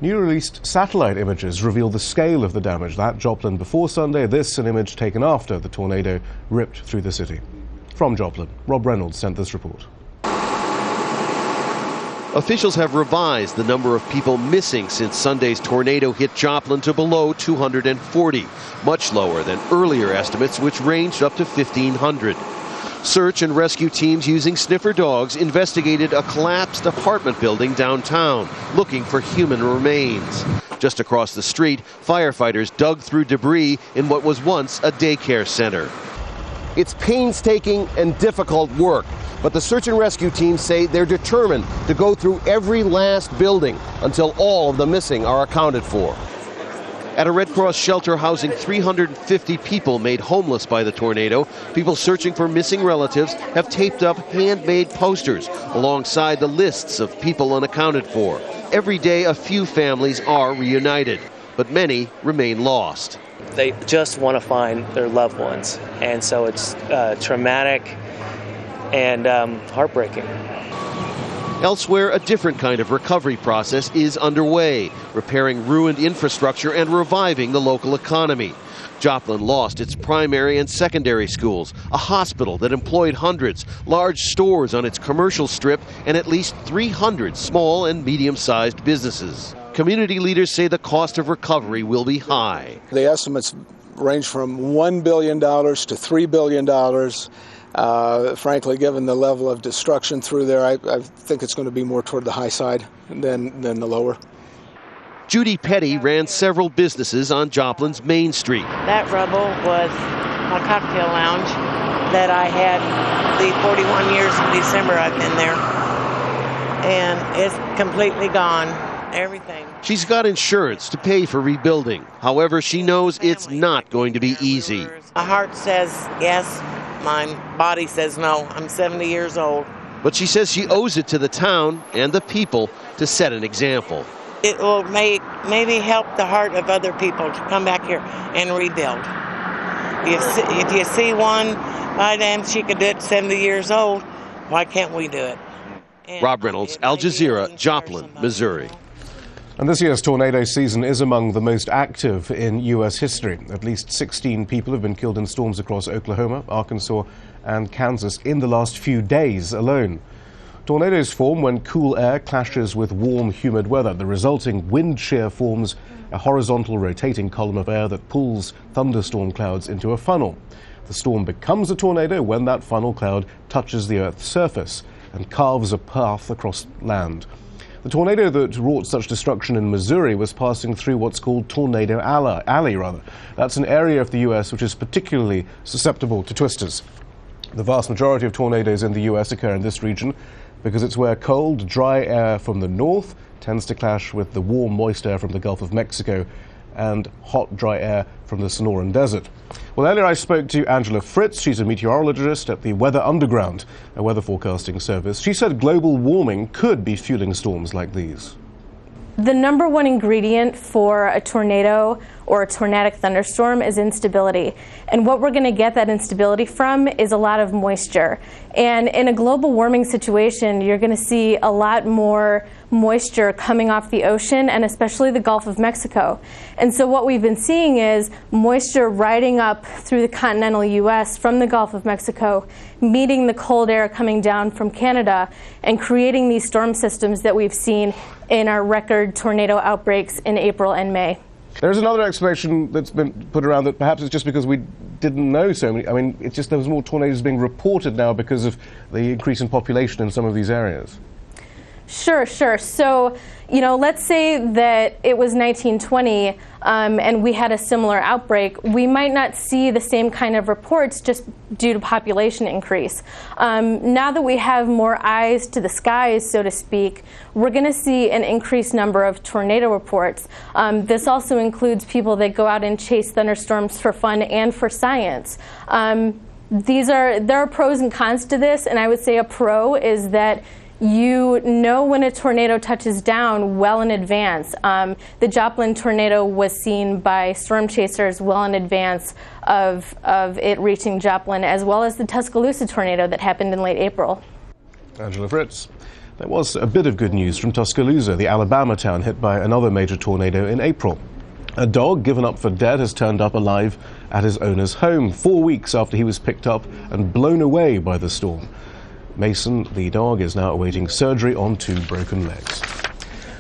New released satellite images reveal the scale of the damage. That Joplin before Sunday, this an image taken after the tornado ripped through the city. From Joplin, Rob Reynolds sent this report. Officials have revised the number of people missing since Sunday's tornado hit Joplin to below 240, much lower than earlier estimates, which ranged up to 1,500. Search and rescue teams using sniffer dogs investigated a collapsed apartment building downtown, looking for human remains. Just across the street, firefighters dug through debris in what was once a daycare center. It's painstaking and difficult work, but the search and rescue teams say they're determined to go through every last building until all of the missing are accounted for. At a Red Cross shelter housing 350 people made homeless by the tornado, people searching for missing relatives have taped up handmade posters alongside the lists of people unaccounted for. Every day, a few families are reunited, but many remain lost. They just want to find their loved ones, and so it's traumatic and heartbreaking. Elsewhere, a different kind of recovery process is underway, repairing ruined infrastructure and reviving the local economy. Joplin lost its primary and secondary schools, a hospital that employed hundreds, large stores on its commercial strip, and at least 300 small and medium-sized businesses. Community leaders say the cost of recovery will be high. The estimates range from $1 billion to $3 billion. Frankly, given the level of destruction through there, I think it's going to be more toward the high side than the lower. Judy Petty ran several businesses on Joplin's Main Street. That rubble was my cocktail lounge that I had the 41 years in December I've been there. And it's completely gone, everything. She's got insurance to pay for rebuilding. However, she knows it's not going to be easy. My heart says yes. My body says no. I'm 70 years old. But she says she owes it to the town and the people to set an example. It will maybe help the heart of other people to come back here and rebuild. If you see one, by damn, she could do it 70 years old. Why can't we do it? And Rob Reynolds, Al Jazeera, Joplin, Missouri. And this year's tornado season is among the most active in U.S. history. At least 16 people have been killed in storms across Oklahoma, Arkansas, and Kansas in the last few days alone. Tornadoes form when cool air clashes with warm, humid weather. The resulting wind shear forms a horizontal rotating column of air that pulls thunderstorm clouds into a funnel. The storm becomes a tornado when that funnel cloud touches the Earth's surface and carves a path across land. The tornado that wrought such destruction in Missouri was passing through what's called Tornado Alley. That's an area of the U.S. which is particularly susceptible to twisters. The vast majority of tornadoes in the U.S. occur in this region because it's where cold, dry air from the north tends to clash with the warm, moist air from the Gulf of Mexico and hot, dry air from the Sonoran Desert. Well, earlier I spoke to Angel Fritz. She's a meteorologist at the Weather Underground, a weather forecasting service. She said global warming could be fueling storms like these. The number one ingredient for a tornado or a tornadic thunderstorm is instability. And what we're going to get that instability from is a lot of moisture. And in a global warming situation, you're going to see a lot more moisture coming off the ocean and especially the Gulf of Mexico. And so what we've been seeing is moisture riding up through the continental U.S. from the Gulf of Mexico, meeting the cold air coming down from Canada and creating these storm systems that we've seen in our record tornado outbreaks in April and May. There's another explanation that's been put around that perhaps it's just because we didn't know so many. I mean, it's just there was more tornadoes being reported now because of the increase in population in some of these areas. Sure. So, let's say that it was 1920 and we had a similar outbreak. We might not see the same kind of reports just due to population increase. Now that we have more eyes to the skies, so to speak, we're going to see an increased number of tornado reports. This also includes people that go out and chase thunderstorms for fun and for science. There are pros and cons to this, and I would say a pro is that you know when a tornado touches down well in advance. The Joplin tornado was seen by storm chasers well in advance of it reaching Joplin, as well as the Tuscaloosa tornado that happened in late April. Angela Fritz. There was a bit of good news from Tuscaloosa, the Alabama town hit by another major tornado in April. A dog given up for dead has turned up alive at his owner's home 4 weeks after he was picked up and blown away by the storm. Mason, the dog, is now awaiting surgery on 2 broken legs.